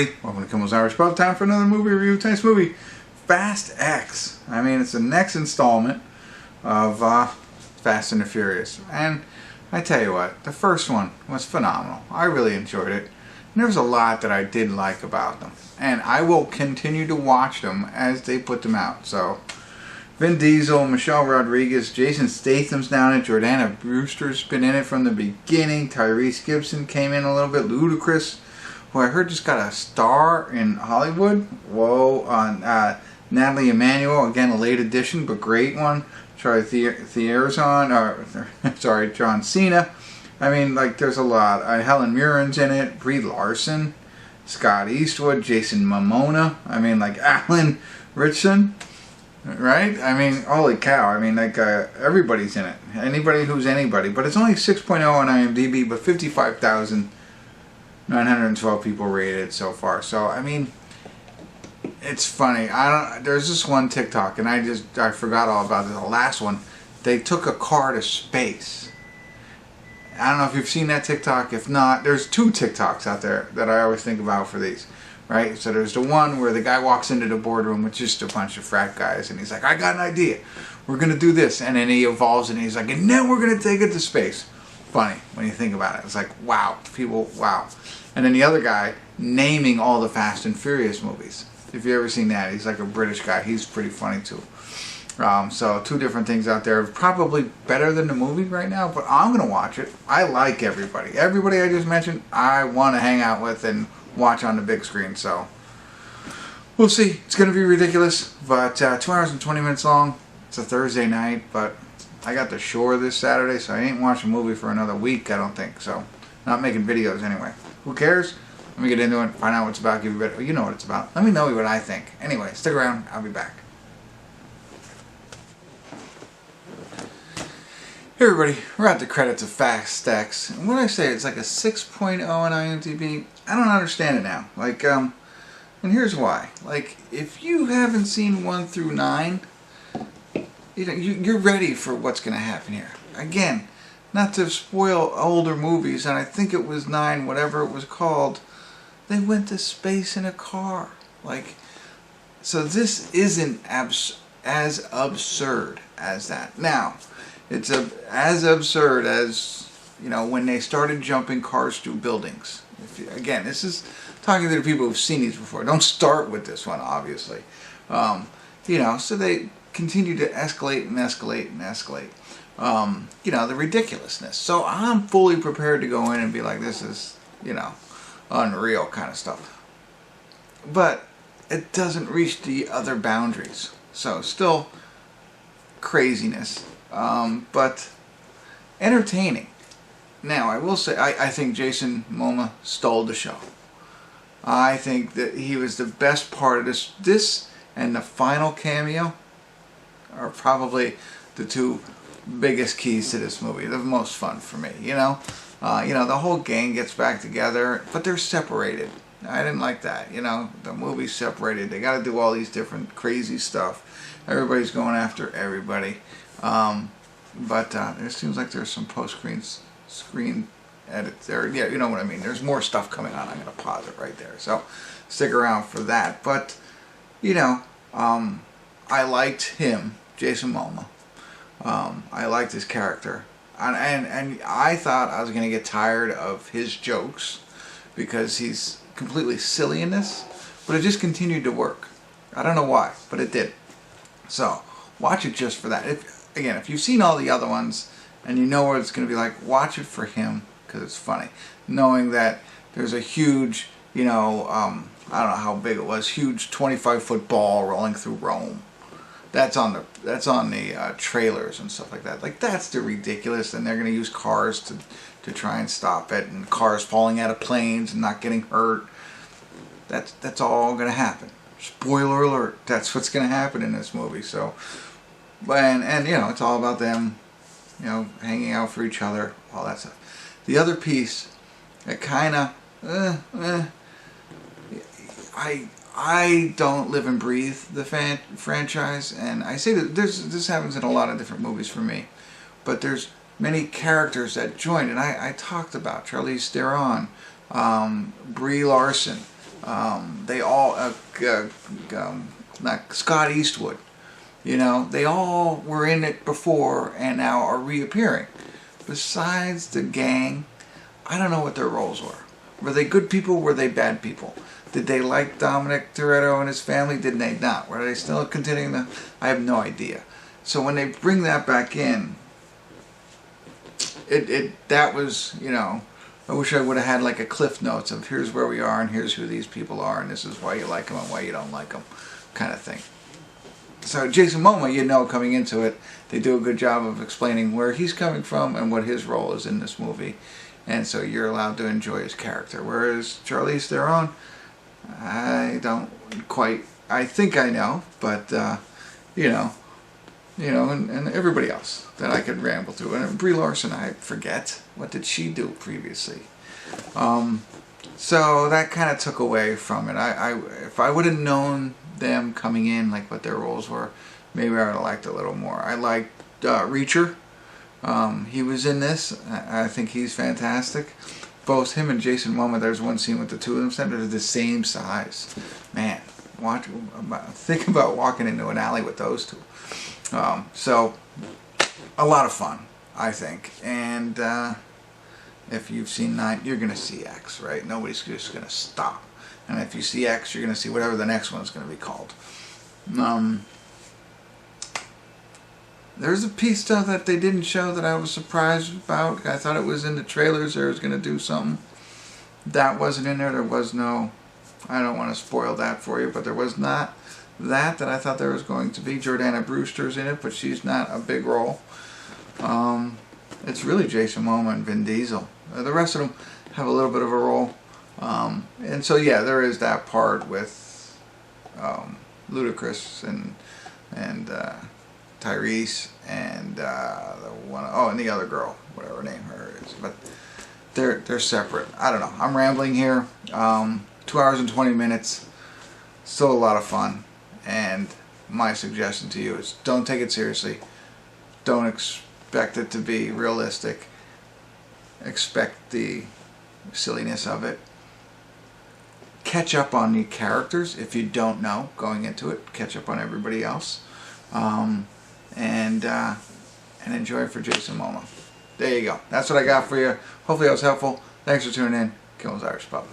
everybody, welcome to Kimmel's Irish Pub. Time for another movie review. Tonight's movie, Fast X. I mean, it's the next installment of Fast and the Furious. And I tell you what, the first one was phenomenal. I really enjoyed it. And there was a lot that I did like about them. And I will continue to watch them as they put them out. So, Vin Diesel, Michelle Rodriguez, Jason Statham's down it, Jordana Brewster's been in it from the beginning, Tyrese Gibson came in a little bit, Ludacris, who I heard just got a star in Hollywood. Whoa, on Nathalie, Emmanuel, again a late addition, but great one. Theron, sorry, John Cena. I mean, like, there's a lot. Helen Mirren's in it, Brie Larson, Scott Eastwood, Jason Momoa. I mean, like, Alan Ritchson. Right? I mean, holy cow. I mean, like, everybody's in it. Anybody who's anybody. But it's only 6.0 on IMDb, but 55,912 people rated it so far. So, I mean, it's funny. There's this one TikTok, and I forgot all about it. The last one, they took a car to space. I don't know if you've seen that TikTok. If not, there's two TikToks out there that I always think about for these. Right? So there's the one where the guy walks into the boardroom with just a bunch of frat guys and he's like, I got an idea. We're going to do this. And then he evolves and he's like, and then we're going to take it to space. Funny when you think about it. It's like, wow. People, wow. And then the other guy naming all the Fast and Furious movies. If you've ever seen that, he's like a British guy. He's pretty funny too. So two different things out there. Probably better than the movie right now, but I'm going to watch it. I like everybody. Everybody I just mentioned, I want to hang out with and watch on the big screen, so we'll see. It's gonna be ridiculous, but 2 hours and 20 minutes long. It's a Thursday night, but I got the shore this Saturday, so I ain't watching a movie for another week, I don't think. So, not making videos anyway. Who cares? Let me get into it, find out what it's about, give you a bit. You know what it's about. Let me know what I think. Anyway, stick around. I'll be back. Hey everybody, we're at the credits of Fast X. And when I say it's like a 6.0 on IMDb, I don't understand it now. Like, and here's why. Like, if you haven't seen 1 through 9, you're ready for what's going to happen here. Again, not to spoil older movies, and I think it was 9, whatever it was called, they went to space in a car. Like, so this isn't as absurd as that. Now, it's as absurd as, you know, when they started jumping cars through buildings. Again, this is talking to the people who've seen these before. Don't start with this one, obviously. You know, so they continue to escalate and escalate and escalate. You know, the ridiculousness. So I'm fully prepared to go in and be like, this is, you know, unreal kind of stuff. But it doesn't reach the other boundaries. So still craziness. But entertaining. Now, I will say, I think Jason Momoa stole the show. I think that he was the best part of this. This and the final cameo are probably the two biggest keys to this movie. The most fun for me, you know. The whole gang gets back together, but they're separated. I didn't like that, you know. The movie's separated. They got to do all these different crazy stuff. Everybody's going after everybody. But it seems like there's some screen edits there. Yeah, you know what I mean. There's more stuff coming on. I'm going to pause it right there. So stick around for that. But, you know, I liked him, Jason Momoa. I liked his character. And I thought I was going to get tired of his jokes because he's completely silly in this. But it just continued to work. I don't know why, but it did. So watch it just for that. Again, if you've seen all the other ones and you know what it's going to be like, watch it for him because it's funny. Knowing that there's a huge, you know, I don't know how big it was, huge 25-foot ball rolling through Rome. That's on the trailers and stuff like that. Like, that's the ridiculous, and they're going to use cars to try and stop it, and cars falling out of planes and not getting hurt. That's all going to happen. Spoiler alert, that's what's going to happen in this movie. So, and you know, it's all about them, you know, hanging out for each other, all that stuff. The other piece, that kind of, I don't live and breathe the franchise, and I say that this happens in a lot of different movies for me, but there's many characters that join, and I talked about Charlize Theron, Brie Larson, They all, not Scott Eastwood, you know, they all were in it before and now are reappearing. Besides the gang, I don't know what their roles were. Were they good people? Were they bad people? Did they like Dominic Toretto and his family? Did they not? Were they still continuing the... I have no idea. So when they bring that back in, that was, you know, I wish I would have had like a cliff notes of here's where we are and here's who these people are and this is why you like them and why you don't like them, kind of thing. So Jason Momoa, you know, coming into it, they do a good job of explaining where he's coming from and what his role is in this movie. And so you're allowed to enjoy his character. Whereas Charlize Theron, I don't quite, I think I know, but, you know, and everybody else that I could ramble through. And Brie Larson, I forget. What did she do previously? So that kind of took away from it. If I would have known them coming in, like what their roles were, maybe I would have liked it a little more. I liked Reacher. He was in this. I think he's fantastic. Both him and Jason Momoa, there's one scene with the two of them standing, they're the same size. Man, think about walking into an alley with those two. So, a lot of fun, I think. And if you've seen 9, you're going to see X, right? Nobody's just going to stop. And if you see X, you're going to see whatever the next one's going to be called. There's a piece though that they didn't show that I was surprised about. I thought it was in the trailers. They was going to do something. That wasn't in there. There was no... I don't want to spoil that for you, but there was not that I thought there was going to be. Jordana Brewster's in it, but she's not a big role. It's really Jason Momoa and Vin Diesel. The rest of them have a little bit of a role. And so yeah, there is that part with Ludacris and Tyrese and and the other girl, whatever her name is. But they're separate. I don't know. I'm rambling here. 2 hours and 20 minutes. Still a lot of fun. And my suggestion to you is don't take it seriously. Don't expect it to be realistic. Expect the silliness of it. Catch up on the characters if you don't know going into it. Catch up on everybody else. And enjoy it for Jason Momoa. There you go. That's what I got for you. Hopefully that was helpful. Thanks for tuning in. Kimmel's Irish Pub.